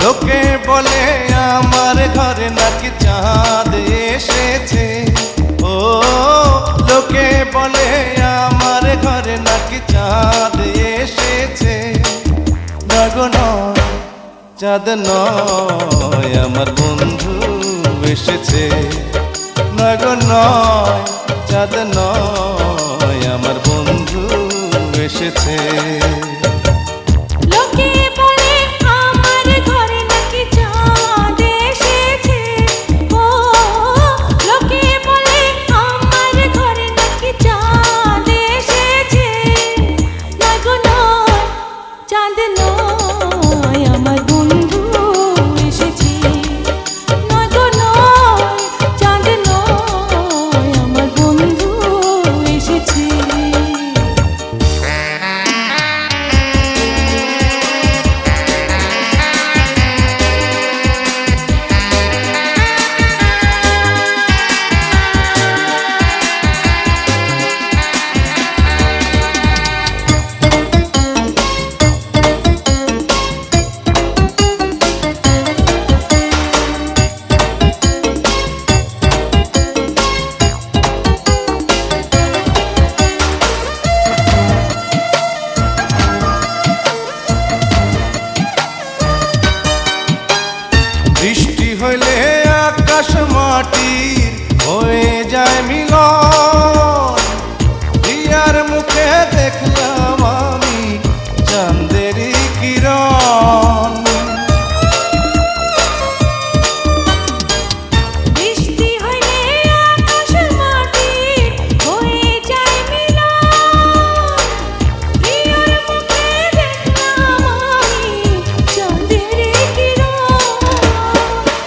লোকে বলে আমার ঘরে নাকি চাঁদ এসেছে। ও লোকে বলে আমার ঘরে নাকি চাঁদ এসেছে। নগো নয় চাঁদ নয় আমার বন্ধু এসেছে। নগো নয় চাঁদ নয় আমার বন্ধু এসেছে। বৃষ্টি হইলে আকাশ মাটির হয়ে যায় মিলন। দিয়ার মুখে দেখলাম আমি চাঁদেরই কিরণ। বৃষ্টি হইলে আকাশ মাটির হয়ে যায় মিলন। দিয়ার মুখে দেখলাম আমি চাঁদেরই কিরণ।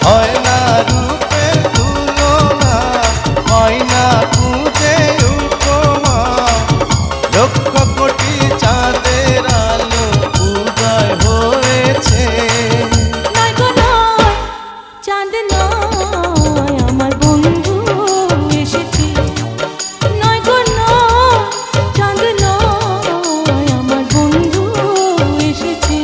হয় না রূপের তুলনা, হয় না খুঁজে উপমা। লক্ষ কোটি চাঁদের আলো উদয় হয়েছে। নগো নয় চাঁদ নয় আমার বন্ধু এসেছে। নগো নয় চাঁদ নয় আমার বন্ধু এসেছে।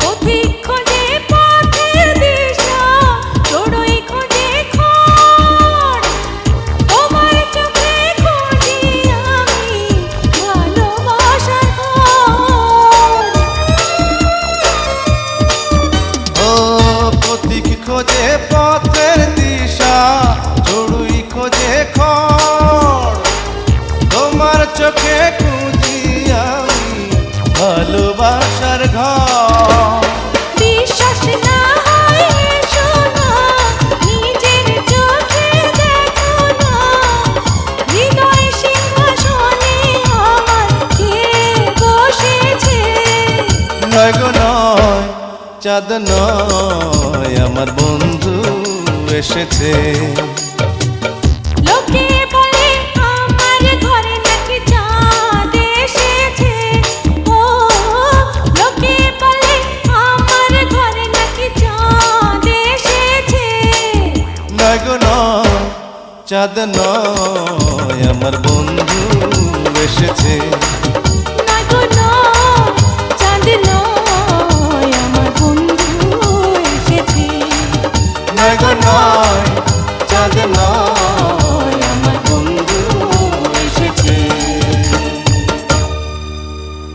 পথিক খোঁজে পথের দিশা, চড়ুই খোঁজে খড়। তোমার চোখে খুঁজি আমি ভালোবাসার ঘর। ও পথিক খোঁজে পথের দিশা, চড়ুই খোঁজে খড়। তোমার চোখে খুঁজি আমি ভালোবাসার ঘর। বিশ্বাস না হয় এসো না, নিজের চোখে দেখো না। হৃদয় সিংহাসনে আমার কে বসেছে। নয় গো নয় চাঁদ নয় আমার বন্ধু এসেছে। লোকে বলে আমার ঘরে নাকি চাঁদ এসেছে। ও লোকে বলে আমার ঘরে নাকি চাঁদ এসেছে। নয় গো নয় চাঁদ নয় আমার বন্ধু এসেছে। নগো নয় চাঁদ নয় আমার বন্ধু এসেছে। নয় গো নয় চাঁদ নয়